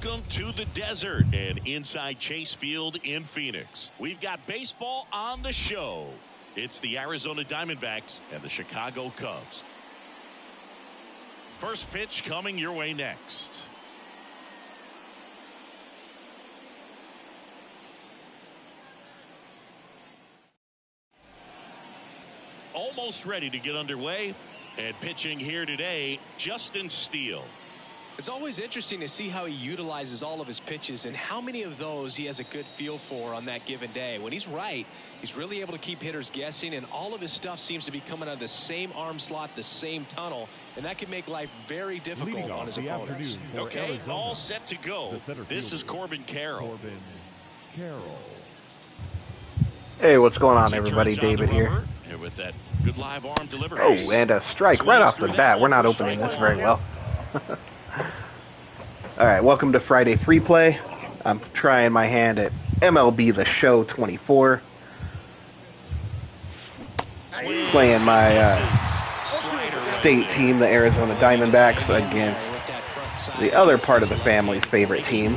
Welcome to the desert and inside Chase Field in Phoenix. We've got baseball on the show. It's the Arizona Diamondbacks and the Chicago Cubs. First pitch coming your way next. Almost ready to get underway. And pitching here today, Justin Steele. It's always interesting to see how he utilizes all of his pitches and how many of those he has a good feel for on that given day. When he's right, he's really able to keep hitters guessing, and all of his stuff seems to be coming out of the same arm slot, the same tunnel, and that can make life very difficult on his opponents. Okay, all set to go. This is Corbin Carroll. Hey, what's going on, everybody? David here. And with that good live arm delivery. Oh, and a strike right off the bat. We're not opening this very well. All right, welcome to Friday Free Play. I'm trying my hand at MLB The Show 24. Playing my state team, the Arizona Diamondbacks, against the other part of the family's favorite team,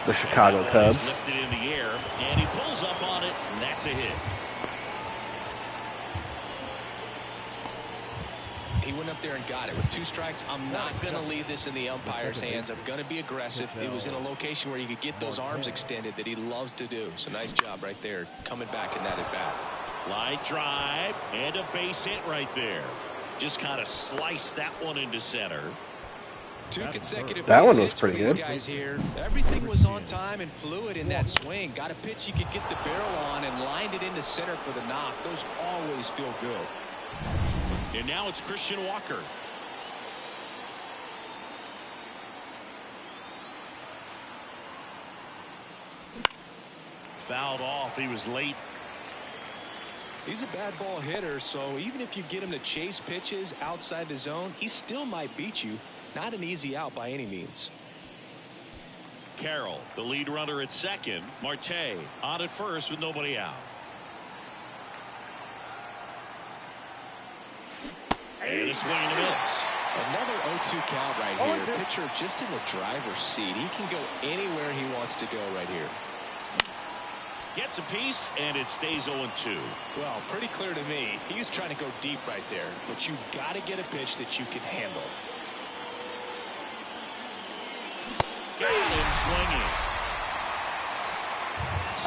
the Chicago Cubs. And he pulls up on it, and that's a hit. He went up there and got it with 2 strikes. I'm not going to leave this in the umpire's hands. I'm going to be aggressive. It was in a location where he could get those arms extended that he loves to do. So nice job right there, coming back in that at bat. Line drive and a base hit right there. Just kind of sliced that one into center. 2 consecutive that base one was hits pretty for these good. guys here. Everything was on time and fluid in that swing. Got a pitch he could get the barrel on and lined it into center for the knock. Those always feel good. And now it's Christian Walker. Fouled off. He was late. He's a bad ball hitter, so even if you get him to chase pitches outside the zone, he still might beat you. Not an easy out by any means. Carroll, the lead runner at second. Marte on at first with nobody out. And a swing and a miss. Another 0-2 count right here. Pitcher just in the driver's seat. He can go anywhere he wants to go right here. Gets a piece, and it stays 0-2. Well, pretty clear to me. He's trying to go deep right there. But you got to get a pitch that you can handle. Got him swinging.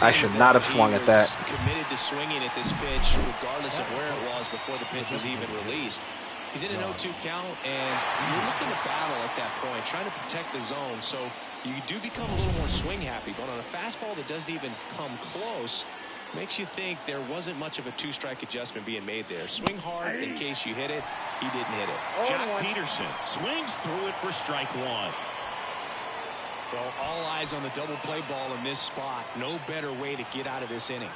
I should not have swung at that. Committed to swinging at this pitch, regardless of where it was before the pitch was even released. He's in an 0-2 count, and you're looking to battle at that point, trying to protect the zone. So you do become a little more swing happy. But on a fastball that doesn't even come close, makes you think there wasn't much of a 2-strike adjustment being made there. Swing hard in case you hit it. He didn't hit it. Jock Peterson swings through it for strike 1. Well, all eyes on the double play ball in this spot. No better way to get out of this inning.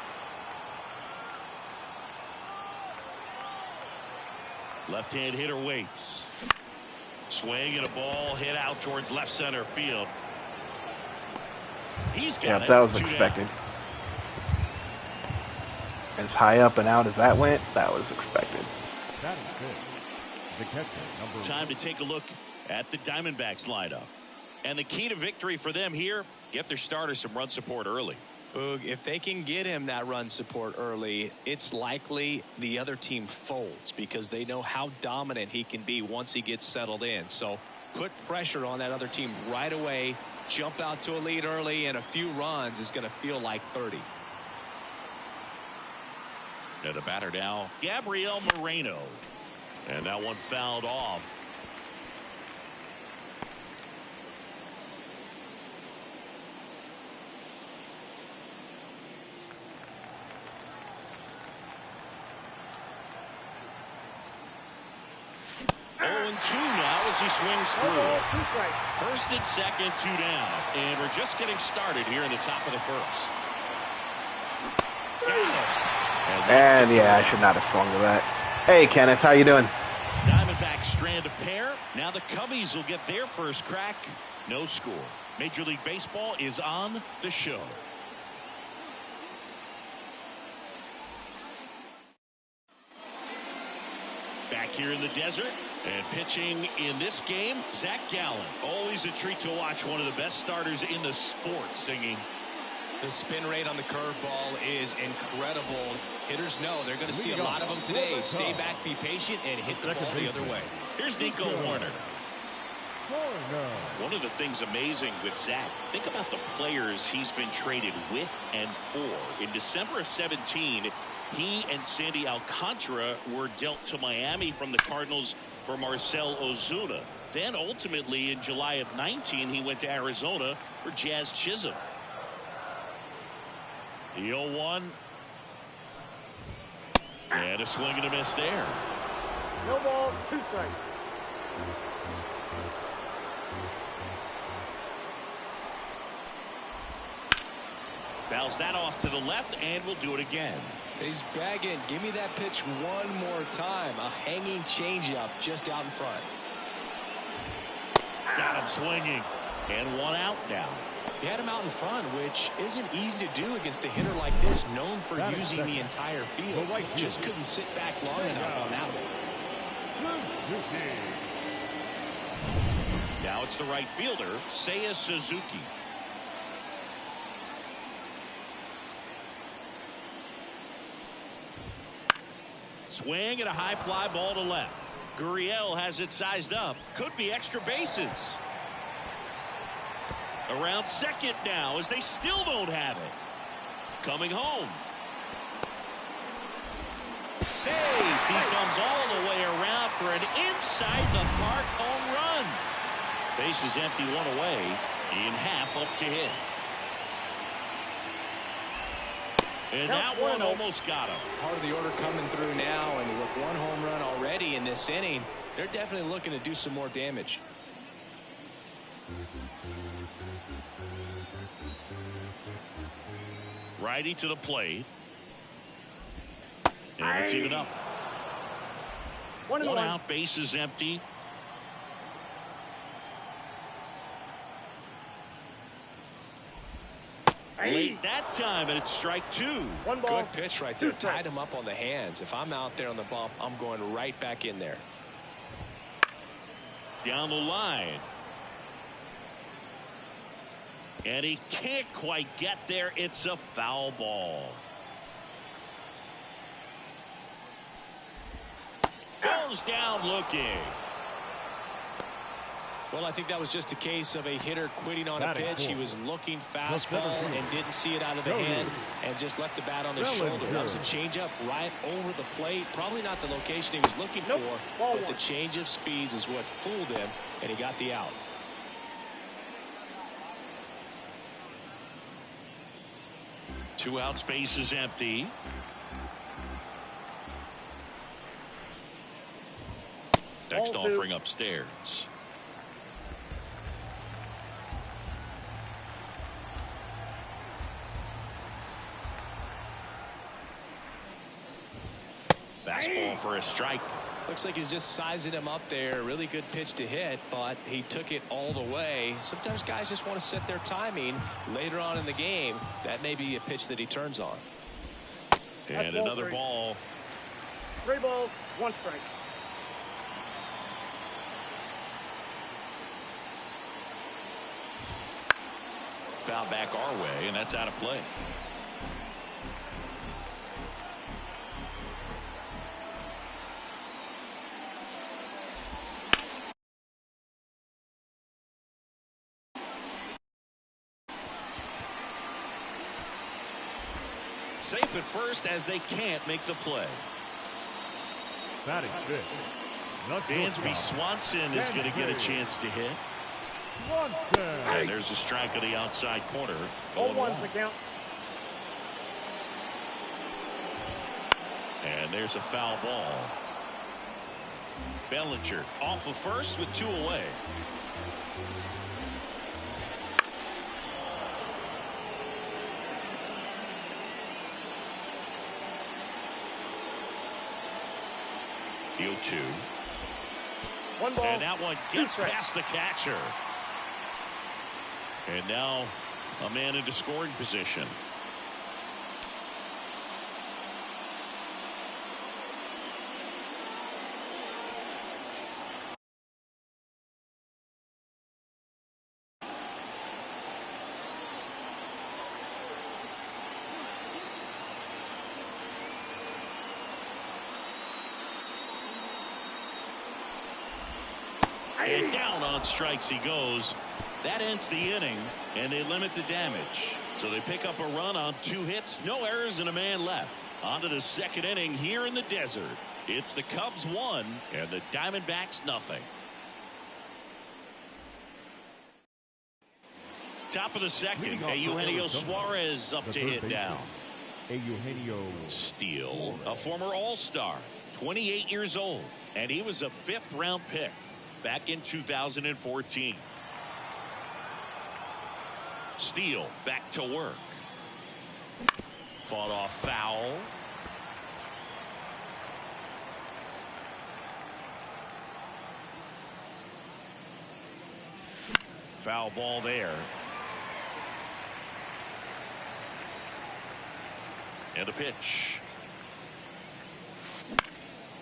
Left-hand hitter waits. Swing and a ball hit out towards left center field. He's got it. That was expected. As high up and out as that went, that was expected. That is good. The catcher, Time to take a look at the Diamondbacks lineup. And the key to victory for them here, get their starter some run support early. Boog, if they can get him that run support early, it's likely the other team folds because they know how dominant he can be once he gets settled in. So put pressure on that other team right away. Jump out to a lead early, and a few runs is going to feel like 30. And a batter now, Gabriel Moreno. And that one fouled off. Two now as he swings through. First and second, 2 down. And we're just getting started here in the top of the first. And yeah, I should not have swung to that. Hey, Kenneth, how you doing? Diamondbacks strand a pair. Now the Cubbies will get their first crack. No score. Major League Baseball is on the show. Back here in the desert and pitching in this game, Zach Gallen. Always a treat to watch one of the best starters in the sport singing. The spin rate on the curveball is incredible. Hitters know they're going to see a lot of them today. Stay back, be patient, and hit the ball the other way. Here's Nico Warner. One of the things amazing with Zach, think about the players he's been traded with and for. In December of 17, he and Sandy Alcantara were dealt to Miami from the Cardinals for Marcell Ozuna. Then ultimately in July of 19, he went to Arizona for Jazz Chisholm. The 0-1. And a swing and a miss there. No ball, 2 strikes. Fouls that off to the left, and we'll do it again. He's bagging. Give me that pitch one more time. A hanging changeup just out in front. Got him swinging. And 1 out now. He had him out in front, which isn't easy to do against a hitter like this, known for using the entire field. Just couldn't sit back long enough on that one. Now it's the right fielder, Seiya Suzuki. Swing and a high fly ball to left. Gurriel has it sized up. Could be extra bases. Around second now as they still don't have it. Coming home. Save. He comes all the way around for an inside the park home run. Base is empty, 1 away. In half up to hit. And that one almost got him. Part of the order coming through now, and with 1 home run already in this inning, they're definitely looking to do some more damage. Righty to the plate. And it's even up. 1 out, base is empty. Late that time, and it's strike 2. 1 ball. Good pitch right there. Tied him up on the hands. If I'm out there on the bump, I'm going right back in there. Down the line. And he can't quite get there. It's a foul ball. Goes down looking. Well, I think that was just a case of a hitter quitting on a pitch. He was looking fastball and didn't see it out of the hand and just left the bat on his shoulder. That was a changeup right over the plate. Probably not the location he was looking for, but the change of speeds is what fooled him, and he got the out. Two out, space is empty. Next offering upstairs. Fastball for a strike. Looks like he's just sizing him up there. Really good pitch to hit, but he took it all the way. Sometimes guys just want to set their timing later on in the game. That may be a pitch that he turns on. And another ball. 3 balls, 1 strike. Foul back our way, and that's out of play. Safe at first as they can't make the play. Batting fifth. Dansby Swanson is going to get a chance to hit. And there's a strike on the outside corner. 0-1's the count. And there's a foul ball. Bellinger off of first with 2 away. The 0-2. 1 ball. And that one gets past the catcher. And now a man into scoring position. And down on strikes he goes. That ends the inning, and they limit the damage. So they pick up a run on 2 hits, no errors, and a man left. On to the second inning here in the desert. It's the Cubs 1 and the Diamondbacks nothing. Top of the second, Eugenio Suarez up to hit down. Steele, a former All-Star, 28 years old, and he was a 5th-round pick back in 2014. Steele back to work. Fought off foul. Foul ball there. And a pitch.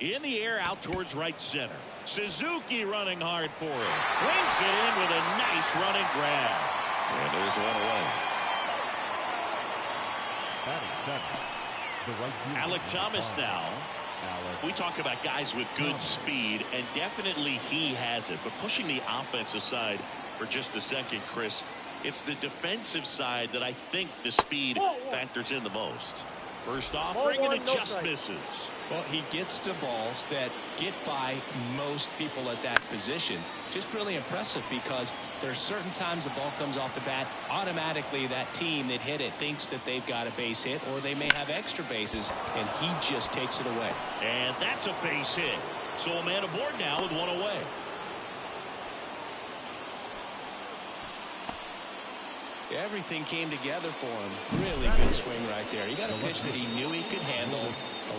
In the air out towards right center. Suzuki running hard for it. Brings it in with a nice running grab. And there's one away. Alec Thomas now. We talk about guys with good speed, and definitely he has it. But pushing the offense aside for just a second, Chris, it's the defensive side that I think the speed factors in the most. First offering, and it just misses. Well, he gets to balls that get by most people at that position. Just really impressive, because there's certain times the ball comes off the bat, automatically that team that hit it thinks that they've got a base hit, or they may have extra bases, and he just takes it away. And that's a base hit. So a man aboard now with one away. Everything came together for him. Really good swing right there. He got a pitch that he knew he could handle,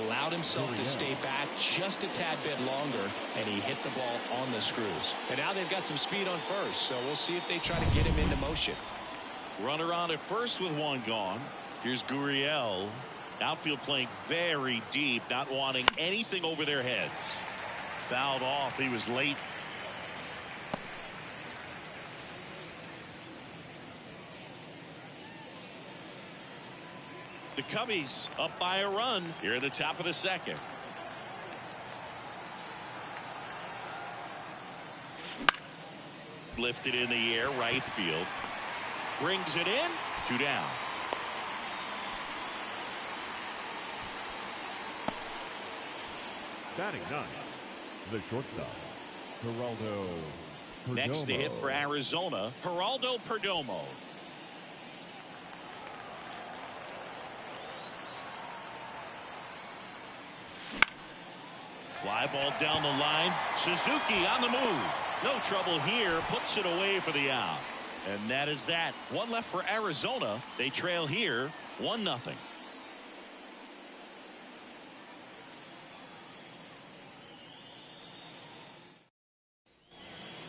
allowed himself to stay back just a tad bit longer, and he hit the ball on the screws. And now they've got some speed on first, so we'll see if they try to get him into motion. Runner on at first with one gone. Here's Gurriel. Outfield playing very deep, not wanting anything over their heads. Fouled off. He was late. The Cubbies up by a run here at the top of the second. Lifted in the air, right field. Brings it in. 2 down. Batting 9, the shortstop, Geraldo Perdomo. Next to hit for Arizona, Geraldo Perdomo. Fly ball down the line. Suzuki on the move. No trouble here. Puts it away for the out. And that is that. One left for Arizona. They trail here 1-0.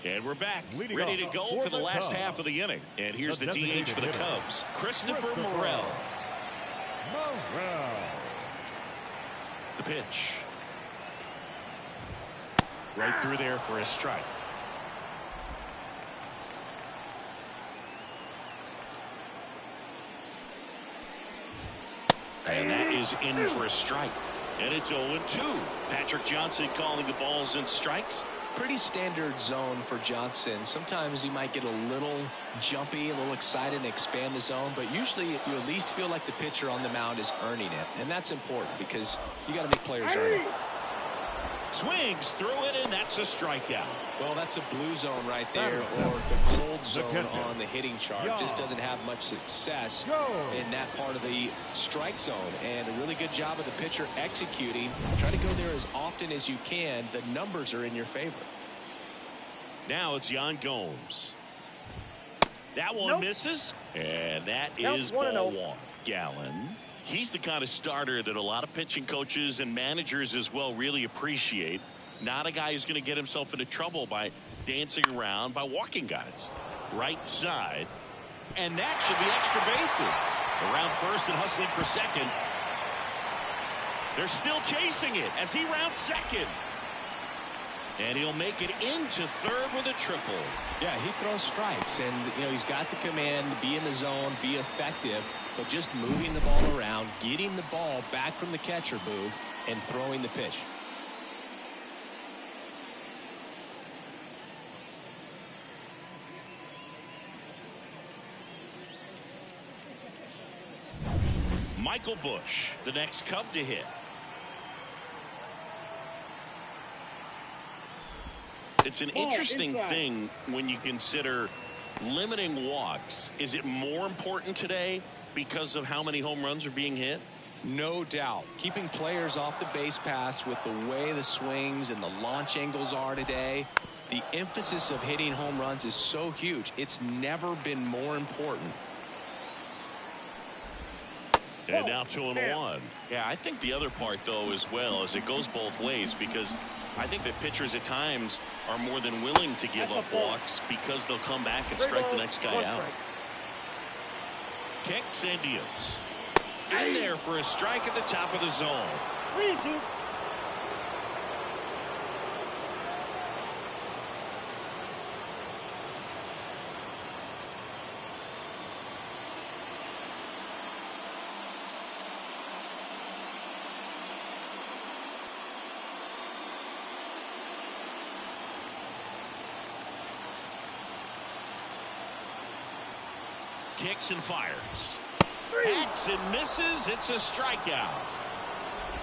And we're back, ready to go for the last half of the inning. And here's the DH for the Cubs, Christopher Morel. The pitch. Right through there for a strike. And that is in for a strike. And it's 0-2. Patrick Johnson calling the balls and strikes. Pretty standard zone for Johnson. Sometimes he might get a little jumpy, a little excited and expand the zone, but usually you at least feel like the pitcher on the mound is earning it. And that's important, because you got to make players earn it. Swings through it, and that's a strikeout. Well, that's a blue zone right there, or the cold zone on the hitting chart. Just doesn't have much success in that part of the strike zone. And a really good job of the pitcher executing. Try to go there as often as you can. The numbers are in your favor. Now it's Yan Gomes. That one misses, and that is ball 1. Gallen. He's the kind of starter that a lot of pitching coaches and managers as well really appreciate. Not a guy who's going to get himself into trouble by dancing around, by walking guys. Right side. And that should be extra bases. Around first and hustling for second. They're still chasing it as he rounds second. And he'll make it into third with a triple. Yeah, he throws strikes, and he's got the command to be in the zone, be effective, but just moving the ball around, getting the ball back from the catcher booth, and throwing the pitch. Michael Bush, the next Cub to hit. It's an interesting thing when you consider limiting walks. Is it more important today because of how many home runs are being hit? No doubt. Keeping players off the base paths with the way the swings and the launch angles are today, the emphasis of hitting home runs is so huge. It's never been more important. And now 2-1. Yeah, I think the other part, though, as well, is it goes both ways, because I think that pitchers at times are more than willing to give up walks because they'll come back and strike the next guy out. Kicks and deals. In there for a strike at the top of the zone. 3-2. Kicks and fires. Hacks and misses. It's a strikeout.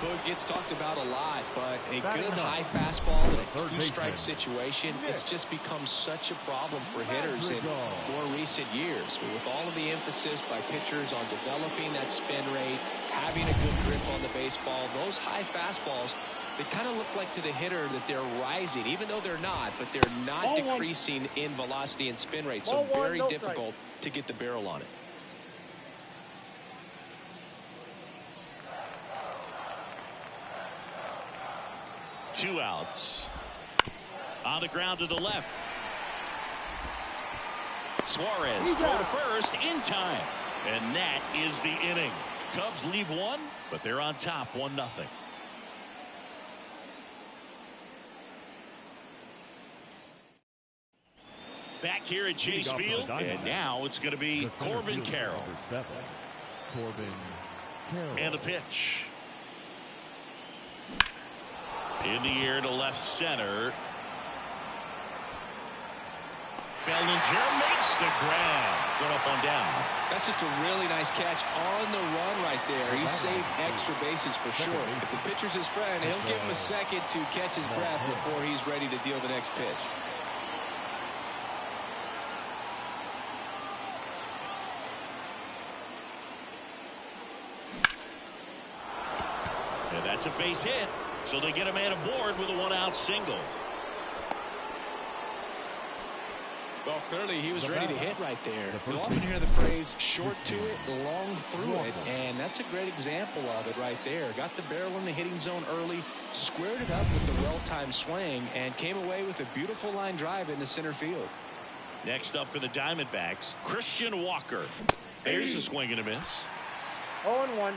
Boog gets talked about a lot, but a good high fastball in a two-strike situation, it's just become such a problem for hitters in more recent years. With all of the emphasis by pitchers on developing that spin rate, having a good grip on the baseball, those high fastballs, they kind of look like to the hitter that they're rising, even though they're not, but they're not decreasing in velocity and spin rate, so very difficult to get the barrel on it. Two outs. On the ground to the left. Suarez throw to first in time. And that is the inning. Cubs leave one, but they're on top 1-0. Back here at Chase Field, and now it's going to be Corbin Carroll. And the pitch. In the air to left center. Bellinger makes the grab. Going up on down. That's just a really nice catch on the run right there. He saved extra bases for sure. If the pitcher's his friend, he'll give him a second to catch his breath before he's ready to deal the next pitch. And that's a base hit. So they get a man aboard with a 1-out single. Well, clearly he was ready to hit right there. You'll often hear the phrase short to it, long through it, and that's a great example of it right there. Got the barrel in the hitting zone early, squared it up with the well-timed swing, and came away with a beautiful line drive into center field. Next up for the Diamondbacks, Christian Walker. There's a swing and a miss. 0-1.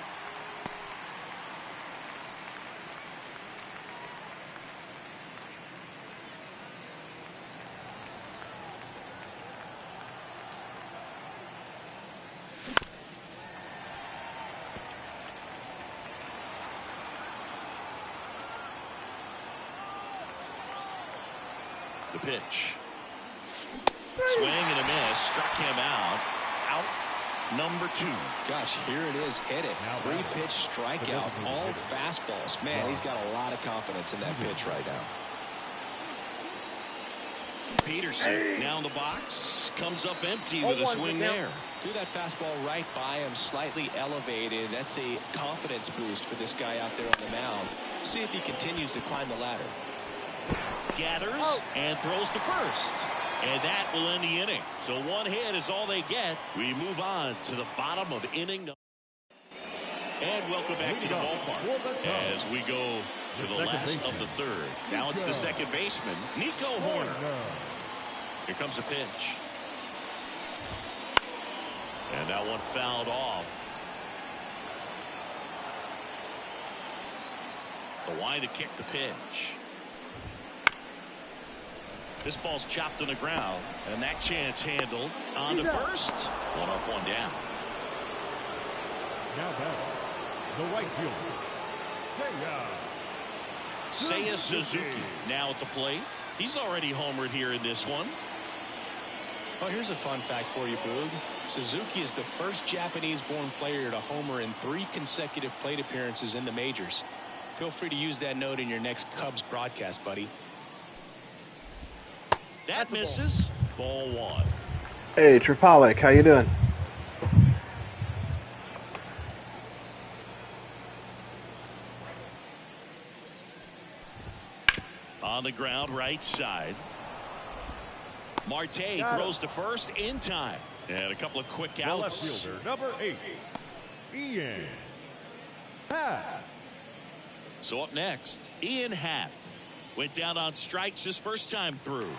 The pitch. Swing and a miss. Struck him out. Out number 2. Gosh, here it is. Hit it. 3-pitch strikeout. All fastballs. Man, he's got a lot of confidence in that pitch right now. Peterson now in the box. Comes up empty with a swing there. Threw that fastball right by him, slightly elevated. That's a confidence boost for this guy out there on the mound. See if he continues to climb the ladder. Gathers and throws to first. And that will end the inning. So 1 hit is all they get. We move on to the bottom of inning. And welcome back to the ballpark as we go to the last of the third. Now it's the second baseman, Nico Horner. Here comes the pitch. And that one fouled off. The line to kick the pitch. This ball's chopped on the ground, and that chance handled. On to first. 1 up, 1 down. Now batting, the right fielder, Seiya Suzuki now at the plate. He's already homered here in this one. Oh, here's a fun fact for you, Boog. Suzuki is the first Japanese-born player to homer in 3 consecutive plate appearances in the majors. Feel free to use that note in your next Cubs broadcast, buddy. That misses. Ball 1. Hey, Tripolic, how you doing? On the ground, right side. Marte throws to first in time. And a couple of quick The outs. left fielder, number 8, Ian Happ. So up next, Ian Happ. Went down on strikes his first time through.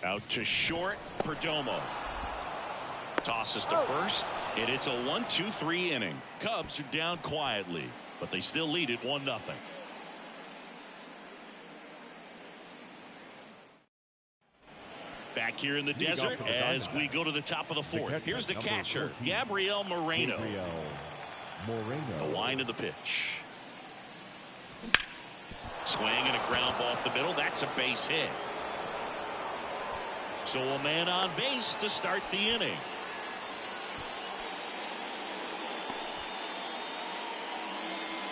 Out to short, Perdomo. Tosses to first, and it's a 1-2-3 inning. Cubs are down quietly, but they still lead it 1-0. Back here in the desert as we go to the top of the 4th. Here's the catcher, Gabriel Moreno. The wind of the pitch. Swing and a ground ball up the middle. That's a base hit. So a man on base to start the inning.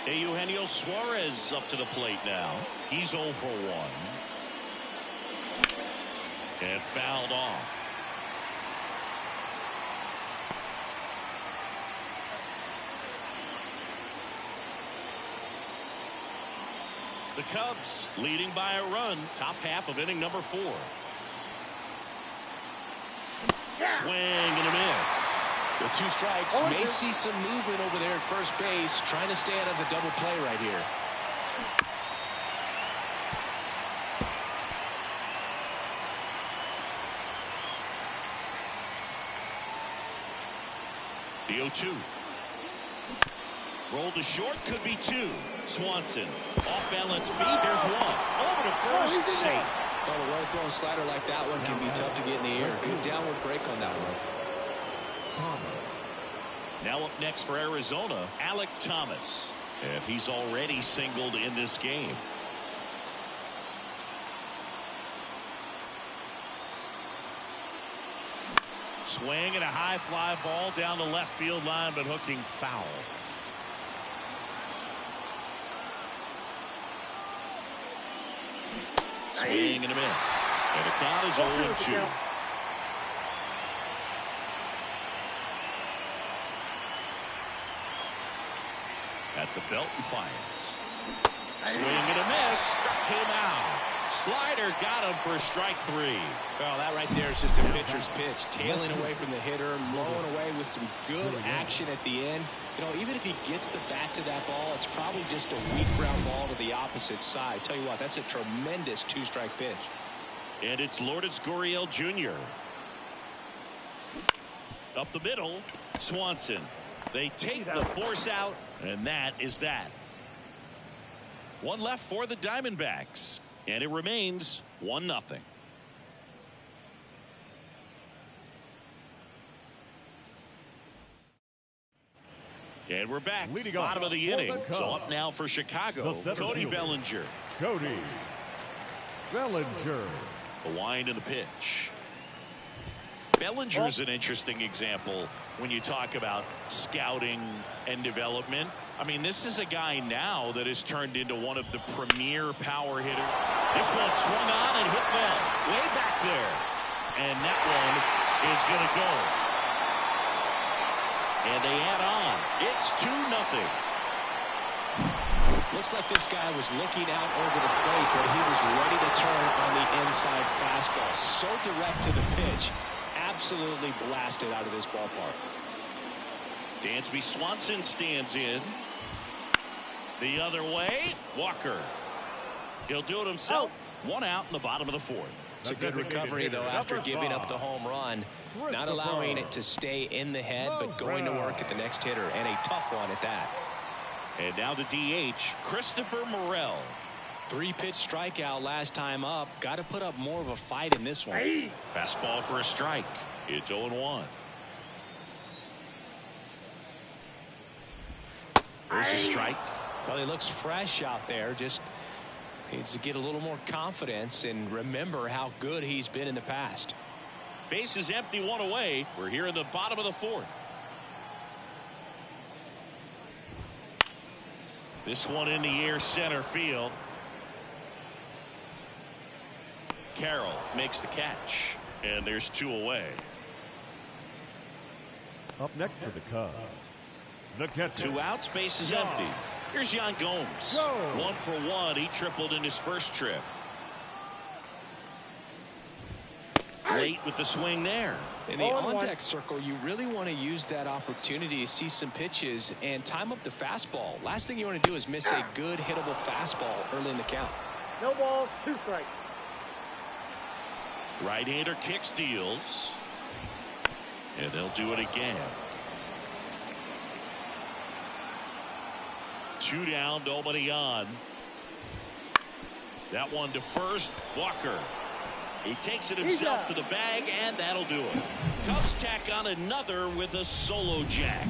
Eugenio Suarez up to the plate now. He's 0 for 1. And fouled off. The Cubs leading by a run. Top half of inning number 4. Swing and a miss. With 2 strikes, may see some movement over there at first base, trying to stay out of the double play right here. The 0-2. Roll to short, could be 2. Swanson off balance feet. There's 1. Over to first, safe. Well, a well-thrown slider like that one can be tough to get in the air. Good downward break on that one. Now up next for Arizona, Alek Thomas. And he's already singled in this game. Swing and a high fly ball down the left field line, but hooking foul. Swing and a miss. And the count is 0-2. At the belt and fires. Swing and a miss. Struck him out. Slider got him for strike 3. Well, that right there is just a pitcher's pitch. Tailing away from the hitter, blowing away with some good action at the end. You know, even if he gets the bat to that ball, it's probably just a weak ground ball to the opposite side. Tell you what, that's a tremendous 2-strike pitch. And it's Lourdes Gurriel Jr. Up the middle, Swanson. They take the force out, and that is that. 1 left for the Diamondbacks, and it remains 1-0. And we're back. Bottom of the inning. So up now for Chicago, Cody Bellinger. Cody Bellinger. The wind of the pitch. Bellinger's an interesting example when you talk about scouting and development. I mean, this is a guy now that has turned into one of the premier power hitters. This one swung on and hit well. Way back there. And that one is going to go. And they add on. It's 2-0. Looks like this guy was looking out over the plate, but he was ready to turn on the inside fastball. So direct to the pitch. Absolutely blasted out of this ballpark. Dansby Swanson stands in. The other way, Walker. He'll do it himself. 1 out in the bottom of the 4th. It's a good recovery, though, after giving up the home run. Not allowing it to stay in the head, but going to work at the next hitter, and a tough one at that. And now the DH, Christopher Morel. 3-pitch strikeout last time up. Got to put up more of a fight in this one. Fastball for a strike. It's 0-1. There's a strike. Well, he looks fresh out there. Just needs to get a little more confidence and remember how good he's been in the past. Base is empty, one away. We're here in the bottom of the fourth. This one in the air, center field. Carroll makes the catch, and there's 2 away. Up next for the Cubs, the catcher. 2 outs, base is empty. Here's Yan Gomes. 1 for 1. He tripled in his first trip. Late with the swing there. In the on-deck circle, you really want to use that opportunity to see some pitches and time up the fastball. Last thing you want to do is miss a good hittable fastball early in the count. No balls, 2 strikes. Right-hander kicks, deals. And they'll do it again. 2 down, nobody on. That one to first. Walker. He takes it himself to the bag, and that'll do it. Cubs tack on another with a solo jack.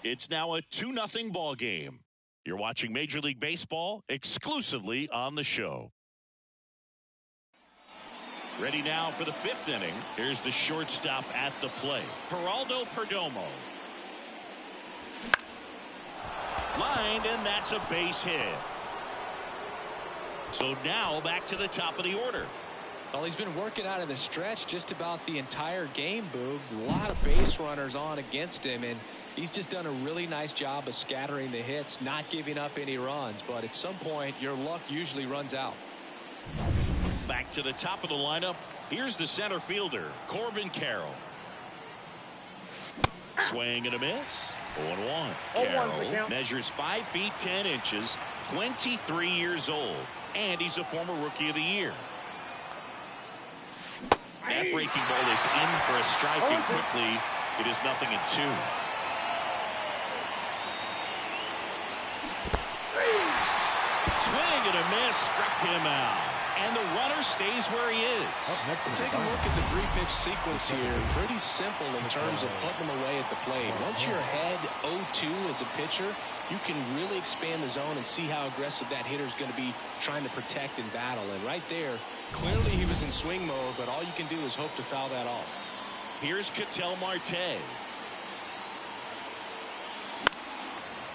It's now a 2-0 ball game. You're watching Major League Baseball exclusively on the show. Ready now for the 5th inning. Here's the shortstop at the plate, Geraldo Perdomo. Lined, and that's a base hit. So now back to the top of the order. Well, he's been working out of the stretch just about the entire game, Boog. A lot of base runners on against him, and he's just done a really nice job of scattering the hits, not giving up any runs. But at some point, your luck usually runs out. Back to the top of the lineup. Here's the center fielder, Corbin Carroll. Swing and a miss. 0-1. Carroll measures 5 feet 10 inches, 23 years old, and he's a former Rookie of the Year. That breaking ball is in for a strike, and quickly it is 0-2. Swing and a miss, struck him out. And the runner stays where he is. Take a look at the 3-pitch sequence here. Pretty simple in terms of putting them away at the plate. Once you're ahead 0-2 as a pitcher, you can really expand the zone and see how aggressive that hitter is going to be trying to protect and battle. And right there, clearly he was in swing mode, but all you can do is hope to foul that off. Here's Ketel Marte.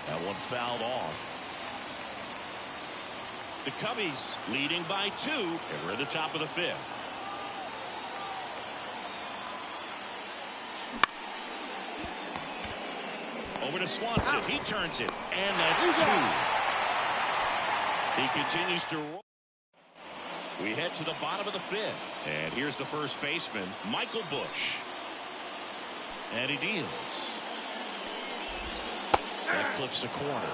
That one fouled off. The Cubbies leading by 2, and we're at the top of the 5th. Over to Swanson. He turns it, and that's 2. He continues to roll. We head to the bottom of the 5th, and here's the first baseman, Michael Busch. And he deals. That clips the corner.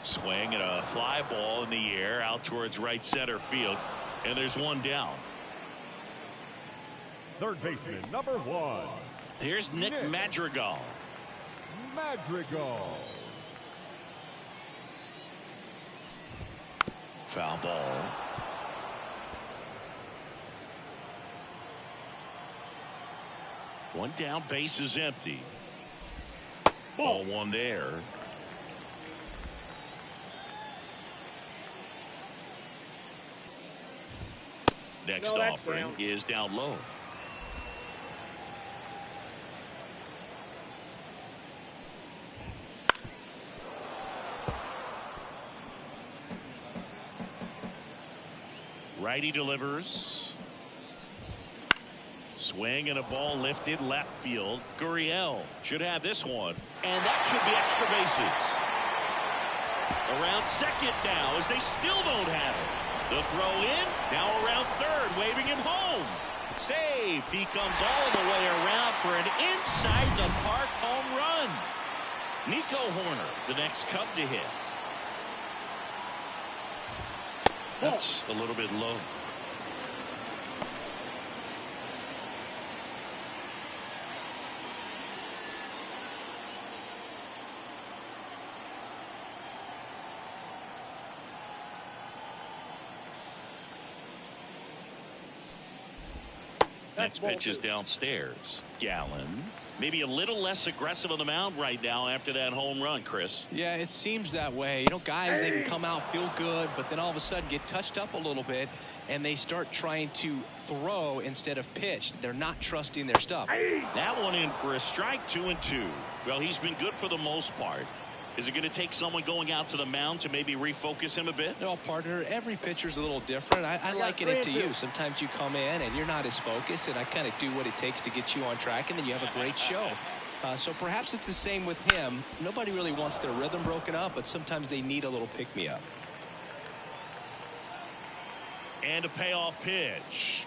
Swing and a fly ball in the air out towards right center field, and there's 1 down. Third baseman, number 1. Here's Nick Madrigal. Foul ball. One down, base is empty. Ball 1 there. Next offering is down low. Righty delivers. Swing and a ball lifted left field. Gurriel should have this one, and that should be extra bases. Around second now as they still don't have it. The throw in, now around third, waving him home. Save. He comes all the way around for an inside the park home run. Nico Horner, the next Cub to hit. That's a little bit low. Next pitch is downstairs. Gallen. Maybe a little less aggressive on the mound right now after that home run, Chris. Yeah, it seems that way. You know, guys, they can come out, feel good, but then all of a sudden get touched up a little bit, and they start trying to throw instead of pitch. They're not trusting their stuff. That one in for a strike, 2-2. Well, he's been good for the most part. Is it going to take someone going out to the mound to maybe refocus him a bit? No, partner, every pitcher's a little different. I liken it to you. Sometimes you come in and you're not as focused, and I kind of do what it takes to get you on track, and then you have a great show. So perhaps it's the same with him. Nobody really wants their rhythm broken up, but sometimes they need a little pick-me-up. And a payoff pitch.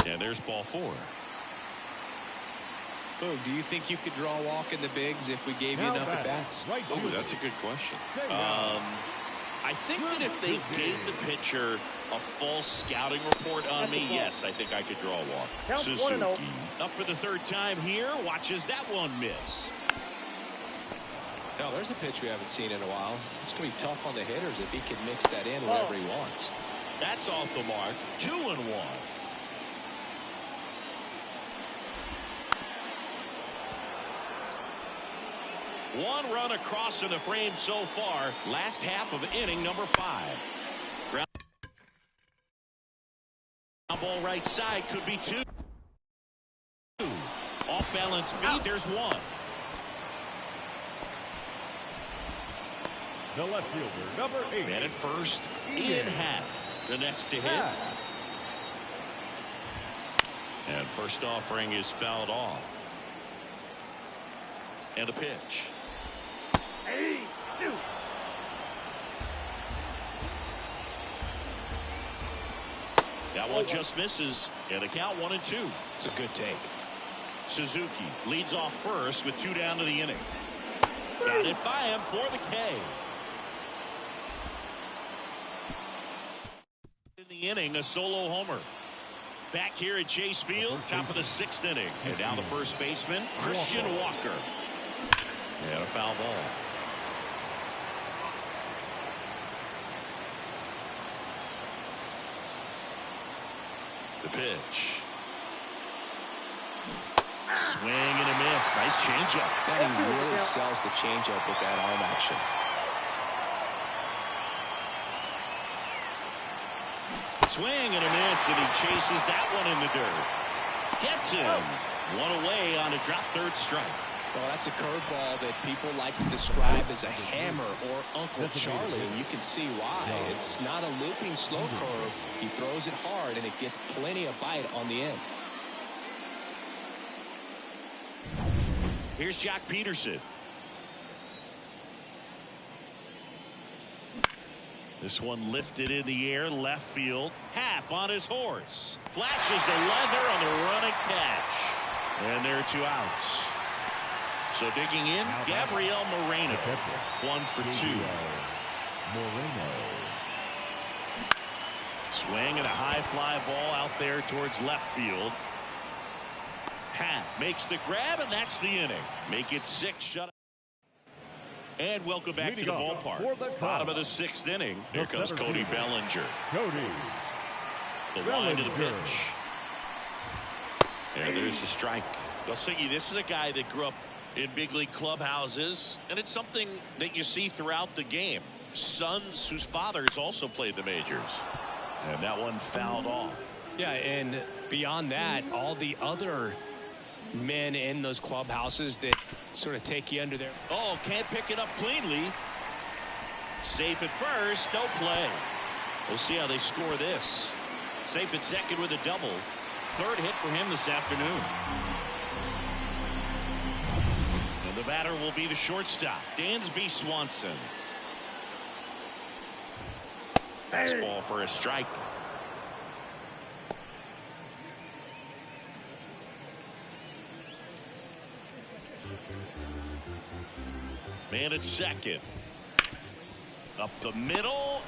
And there's ball 4. Oh, do you think you could draw a walk in the bigs if we gave you enough at bats? Oh, that's a good question. I think that if they gave the pitcher a false scouting report on me, yes, I think I could draw a walk. Suzuki up for the 3rd time here. Watches that one miss. Now, there's a pitch we haven't seen in a while. It's going to be tough on the hitters if he can mix that in wherever he wants. That's off the mark. 2-1. One run across to the frame so far. Last half of inning number 5. Ground ball right side could be 2. Off balance feed. There's 1. The left fielder, number 8. Man at first. Ian Happ, the next to hit. And first offering is fouled off. And a pitch. That one just misses, and the count 1-2. It's a good take. Suzuki leads off first with 2 down to the inning. Got it by him for the K. In the inning, a solo homer. Back here at Chase Field, top of the 6th inning. And now the first baseman, Christian Walker. And a foul ball. The pitch. Swing and a miss. Nice changeup. And he really sells the changeup with that arm action. Swing and a miss, and he chases that one in the dirt. Gets him. One away on a drop 3rd strike. Well, that's a curveball that people like to describe as a hammer or Uncle Charlie, and you can see why. It's not a looping slow curve. He throws it hard, and it gets plenty of bite on the end. Here's Jack Peterson. This one lifted in the air, left field. Happ on his horse. Flashes the leather on the running catch. And there are 2 outs. So digging in, Gabriel Moreno. 1 for 2. Moreno. Swing and a high fly ball out there towards left field. Happ makes the grab, and that's the inning. Make it 6 shutout. And welcome back to the ballpark. Bottom of the 6th inning. Here comes Cody Bellinger. The line to the pitch. And there's the strike. Belsingi, this is a guy that grew up in big league clubhouses, and it's something that you see throughout the game. Sons whose fathers also played the majors. And that one fouled off. Yeah, and beyond that, all the other men in those clubhouses that sort of take you under there. Oh, can't pick it up cleanly. Safe at first, no play. We'll see how they score this. Safe at second with a double. 3rd hit for him this afternoon. And the batter will be the shortstop, Dansby Swanson. Fastball for a strike. Man at second. Up the middle.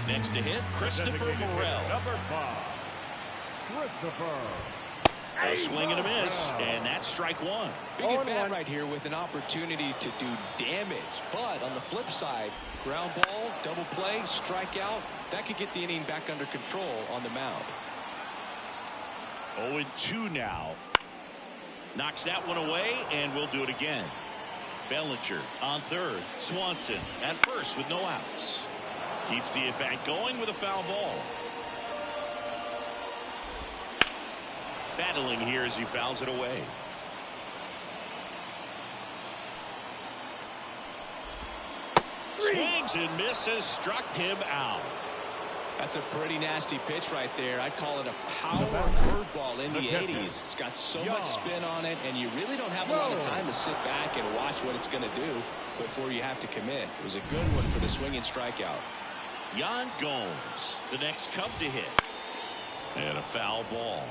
Next to hit, Christopher Morel. Number 5, Christopher A swing and a miss, and that's strike one. Big at bat right here with an opportunity to do damage. But on the flip side, ground ball, double play, strikeout, that could get the inning back under control on the mound. 0-2 now. Knocks that one away, and we'll do it again. Bellinger on third. Swanson at first with no outs. Keeps the at-bat going with a foul ball. Battling here as he fouls it away. Swings and misses, struck him out. That's a pretty nasty pitch right there. I'd call it a power curveball in the 80s. It's got so much spin on it, and you really don't have a lot of time to sit back and watch what it's going to do before you have to commit. It was a good one for the swinging strikeout. Yan Gomes, the next Cub to hit. And a foul ball.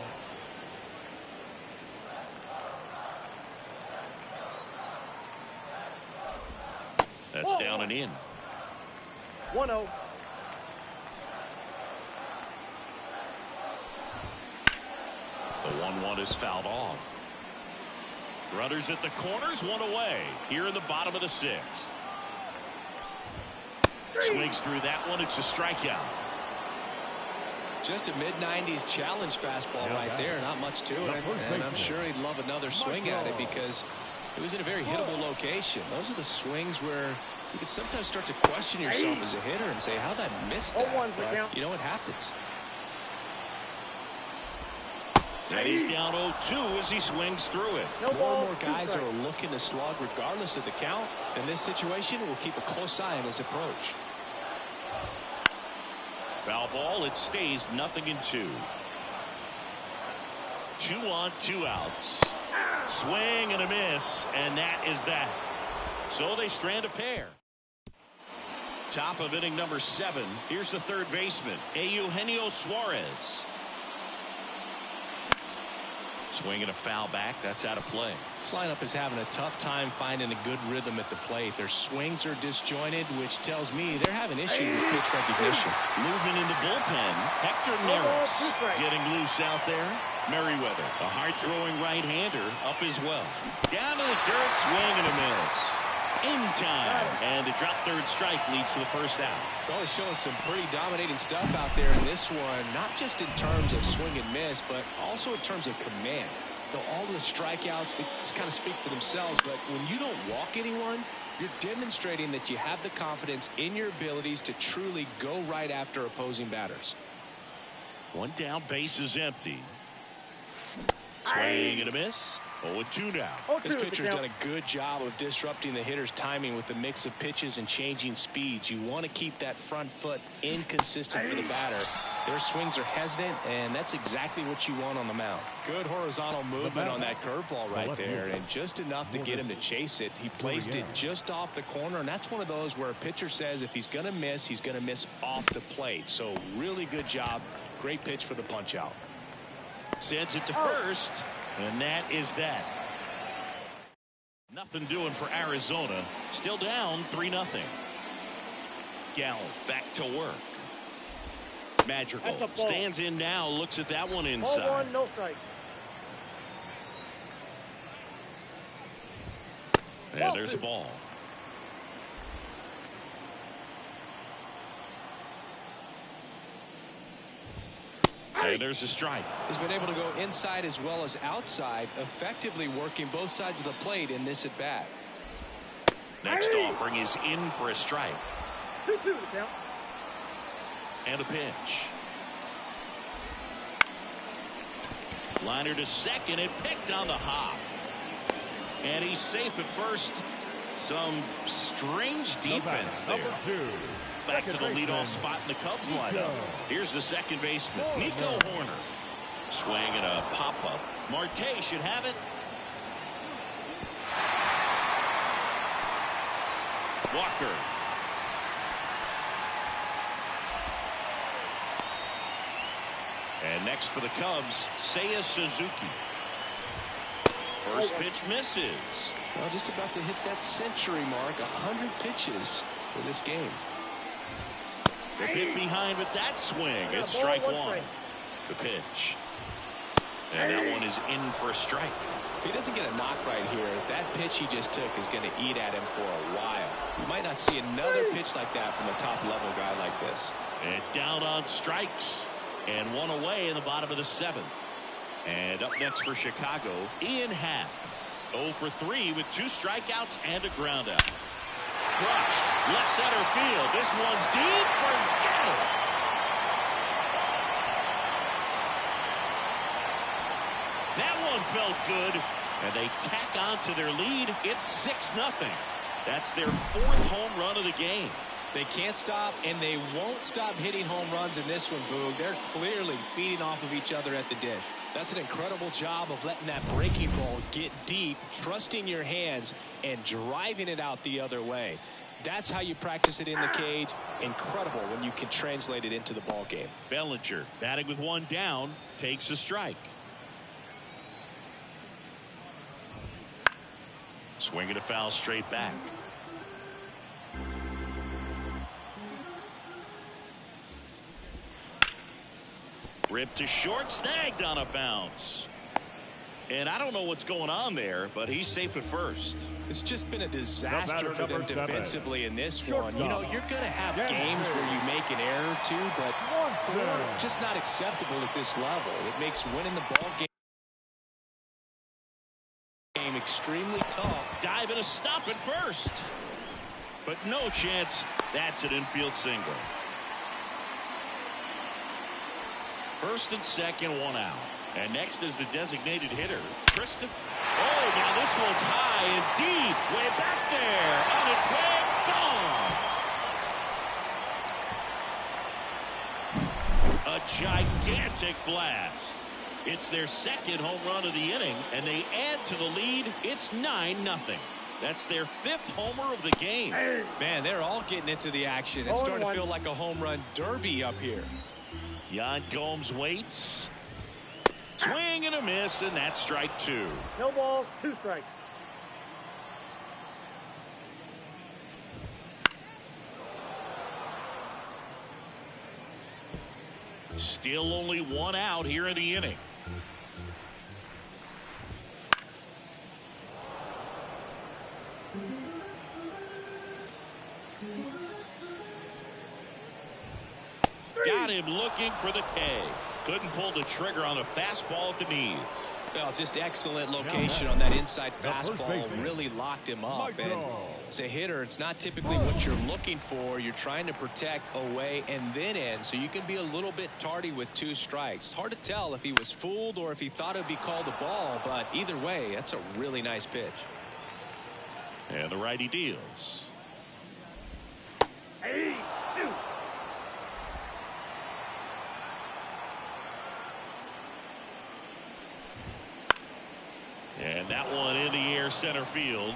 That's down and in. 1-0. The 1-1 is fouled off. Runners at the corners, one away. Here in the bottom of the sixth. Swings through that one. It's a strikeout. Just a mid-90s challenge fastball right there. Not much to it. And I'm sure he'd love another swing at it because it was in a very hittable location. Those are the swings where you can sometimes start to question yourself as a hitter and say, how did I miss that? But, you know, it happens. And he's down 0-2 as he swings through it. More and more guys are looking to slug regardless of the count. In this situation, we'll keep a close eye on his approach. Foul ball. It stays 0-2. 2 on, 2 outs. Swing and a miss, and that is that. So they strand a pair. Top of inning number 7. Here's the third baseman, Eugenio Suarez. Swing and a foul back. That's out of play. This lineup is having a tough time finding a good rhythm at the plate. Their swings are disjointed, which tells me they're having issues with pitch recognition. Movement in the bullpen. Hector Neris getting loose out there. Merriweather, a hard-throwing right-hander, up as well. Down to the dirt, swing and a miss. In time, and a drop third strike leads to the first out. Well, he's showing some pretty dominating stuff out there in this one, not just in terms of swing and miss, but also in terms of command. You know, all the strikeouts, they kind of speak for themselves, but when you don't walk anyone, you're demonstrating that you have the confidence in your abilities to truly go right after opposing batters. One down, base is empty. Swing and a miss. 0-2 now. This pitcher's done a good job of disrupting the hitter's timing with the mix of pitches and changing speeds. You want to keep that front foot inconsistent for the batter. Their swings are hesitant, and that's exactly what you want on the mound. Good horizontal movement on that curveball right there, and just enough to get him to chase it. He placed it just off the corner, and that's one of those where a pitcher says if he's going to miss, he's going to miss off the plate. So really good job. Great pitch for the punch out. Sends it to first, and that is that. Nothing doing for Arizona. Still down 3-0. Gallen back to work. Madrigal stands in now, looks at that one inside. 0-1, no strike. And there's a ball. And there's a strike. He's been able to go inside as well as outside, effectively working both sides of the plate in this at bat. Next offering is in for a strike. 2-2 to count. And a pitch. Liner to second and picked on the hop. And he's safe at first. Some strange defense there. Back to the leadoff spot in the Cubs lineup. Here's the second baseman, Nico Horner. Swing and a pop-up. Marte should have it. Walker. And next for the Cubs, Seiya Suzuki. First pitch misses. Well, just about to hit that century mark, 100 pitches for this game. The hit behind with that swing. It's strike one. The pitch. And that one is in for a strike. If he doesn't get a knock right here, that pitch he just took is going to eat at him for a while. You might not see another pitch like that from a top-level guy like this. And down on strikes. And one away in the bottom of the seventh. And up next for Chicago, Ian Happ. 0 for 3 with 2 strikeouts and a ground out. Crushed. Left center field. This one's deep. Forget it. That one felt good. And they tack on to their lead. It's 6-0. That's their 4th home run of the game. They can't stop, and they won't stop hitting home runs in this one, Boog. They're clearly feeding off of each other at the dish. That's an incredible job of letting that breaking ball get deep, trusting your hands, and driving it out the other way. That's how you practice it in the cage. Incredible when you can translate it into the ball game. Bellinger, batting with 1 down, takes a strike. Swinging a foul straight back. Ripped to short, snagged on a bounce. And I don't know what's going on there, but he's safe at first. It's just been a disaster for them defensively in this one. You know, you're going to have games where you make an error or two, but they're just not acceptable at this level. It makes winning the ball game extremely tough. Dive and a stop at first. But no chance. That's an infield single. First and second, 1 out. And next is the designated hitter, Kristen. Oh, now this one's high and deep. Way back there. On its way, gone. A gigantic blast. It's their 2nd home run of the inning, and they add to the lead. It's 9-0. That's their 5th homer of the game. Man, they're all getting into the action. It's starting to feel like a home run derby up here. Yan Gomes waits. Swing and a miss, and that's strike 2. No balls, 2 strikes. Still only 1 out here in the inning. Got him looking for the K. Couldn't pull the trigger on a fastball at the knees. Well, just excellent location on that inside fastball. Really locked him up. And as a hitter, it's not typically what you're looking for. You're trying to protect away and then in, so you can be a little bit tardy with 2 strikes. It's hard to tell if he was fooled or if he thought it would be called a ball, but either way, that's a really nice pitch. And the righty deals. Hey, shoot. And that one in the air center field.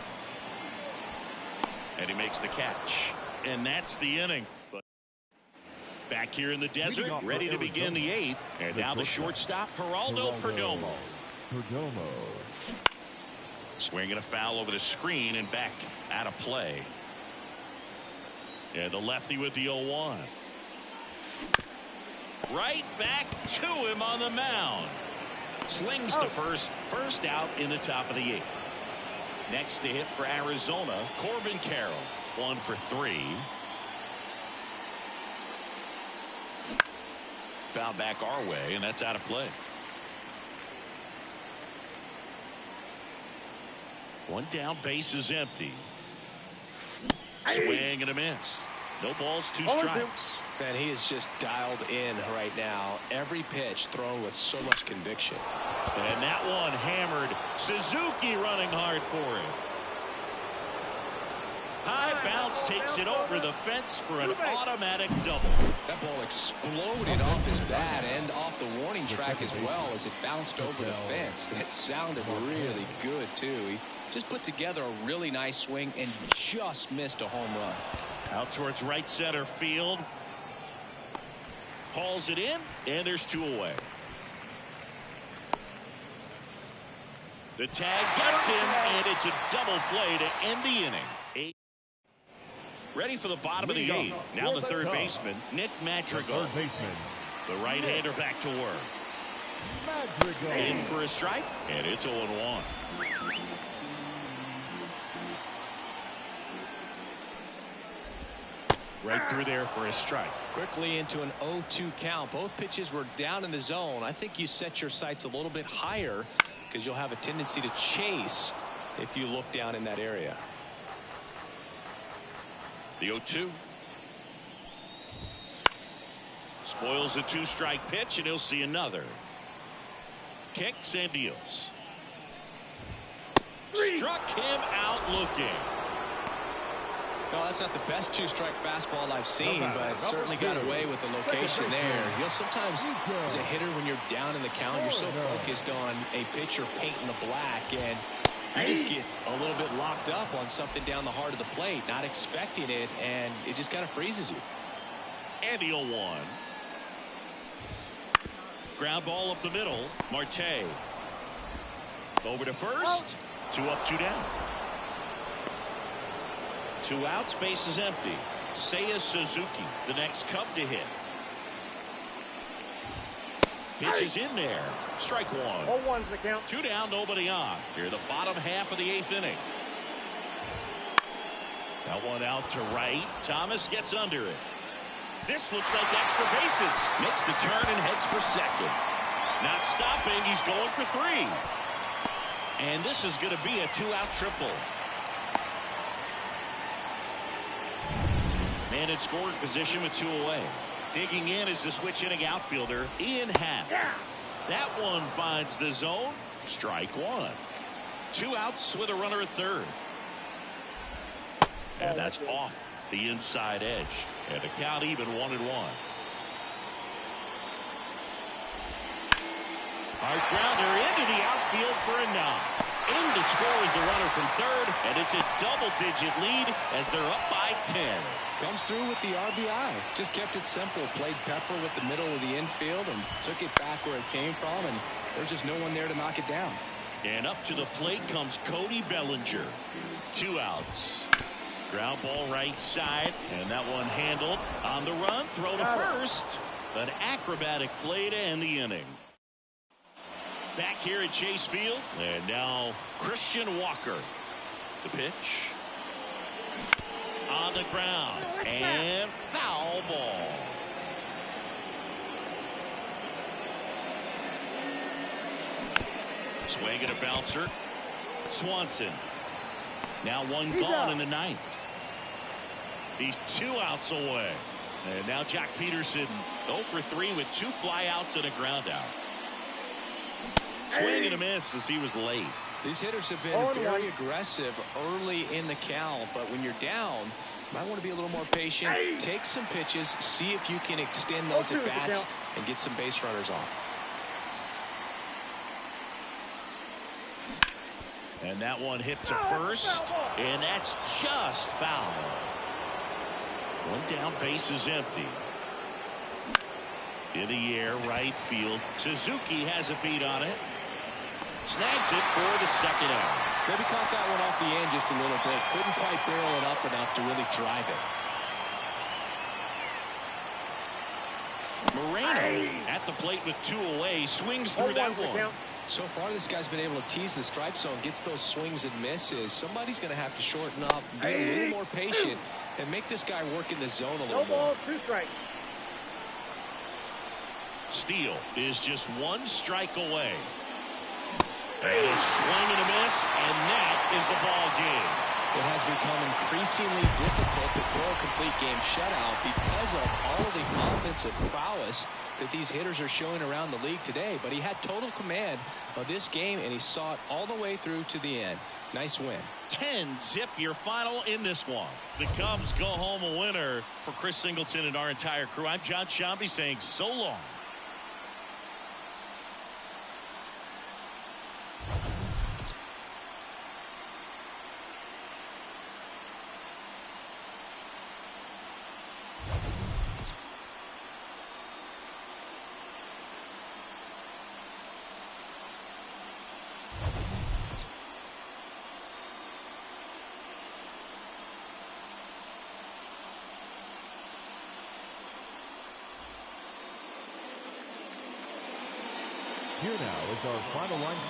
And he makes the catch. And that's the inning. But back here in the desert, ready to begin the 8th. And now the shortstop, Geraldo Perdomo. Swinging a foul over the screen and back out of play. And the lefty with the 0-1. Right back to him on the mound. Slings to first out in the top of the 8th. Next to hit for Arizona, Corbin Carroll. 1 for 3. Foul back our way, and that's out of play. 1 down, base is empty. Swing and a miss. No balls, 2 strikes. Man, he is just dialed in right now. Every pitch thrown with so much conviction. And that one hammered. Suzuki running hard for it. High bounce takes it over the fence for an automatic double. That ball exploded off his bat and off the warning track as well as it bounced over the fence. It sounded really good, too. He just put together a really nice swing and just missed a home run. Out towards right center field. Hauls it in, and there's 2 away. The tag gets him, and it's a double play to end the inning. Ready for the bottom of the 8th. Now the third baseman, Nick Madrigal. The right-hander back to work. In for a strike, and it's 0-1. Right through there for a strike. Quickly into an 0-2 count. Both pitches were down in the zone. I think you set your sights a little bit higher because you'll have a tendency to chase if you look down in that area. The 0-2. Spoils the 2-strike pitch, and he'll see another. Kicks and deals. Struck him out looking. No, that's not the best 2-strike fastball I've seen, but certainly got away with the location there. You know, sometimes as a hitter, when you're down in the count, you're so focused on a pitcher painting the black, and you just get a little bit locked up on something down the heart of the plate, not expecting it, and it just kind of freezes you. And the 0-1. Ground ball up the middle. Marte. Over to first. 2 up, 2 down. 2 outs, base is empty. Seiya Suzuki, the next Cub to hit. Pitch is in there. Strike 1. 0-1's the count. 2 down, nobody on. Here, the bottom half of the 8th inning. That one out to right. Thomas gets under it. This looks like extra bases. Makes the turn and heads for second. Not stopping. He's going for 3. And this is going to be a 2-out triple. Man in scoring position with 2 away. Digging in is the switch hitting outfielder, Ian Happ. That one finds the zone. Strike 1. 2 outs with a runner at third. And that's off the inside edge. And the count even 1-1. Hard grounder into the outfield for a knock. In to score is the runner from third, and it's a double-digit lead as they're up by 10. Comes through with the RBI. Just kept it simple. Played pepper with the middle of the infield and took it back where it came from, and there's just no one there to knock it down. And up to the plate comes Cody Bellinger. 2 outs. Ground ball right side, and that one handled on the run. Throw to first. An acrobatic play to end the inning. Back here at Chase Field, and now Christian Walker. The pitch. On the ground, and foul ball. Swing and a bouncer. Swanson. Now 1 gone in the 9th. He's 2 outs away. And now Jack Peterson 0 for 3 with 2 flyouts and a ground out. Swing and a miss as he was late. These hitters have been very aggressive early in the count, but when you're down, you might want to be a little more patient. Take some pitches, see if you can extend those at bats and get some base runners off. And that one hit to first, and that's just foul. 1 down, base is empty. In the air, right field. Suzuki has a beat on it. Snags it for the 2nd out. Maybe caught that one off the end just a little bit. Couldn't quite barrel it up enough to really drive it. Moreno at the plate with 2 away. Swings through that one. So far, this guy's been able to tease the strike zone, gets those swings and misses. Somebody's going to have to shorten up, be a little more patient, and make this guy work in the zone a little more. 2 strikes. Steele is just 1 strike away. And a swing and a miss, and that is the ball game. It has become increasingly difficult to throw a complete game shutout because of all of the offensive prowess that these hitters are showing around the league today. But he had total command of this game, and he saw it all the way through to the end. Nice win. 10-zip your final in this one. The Cubs go home a winner. For Chris Singleton and our entire crew, I'm John Shambi saying so long. Here now is our final line score.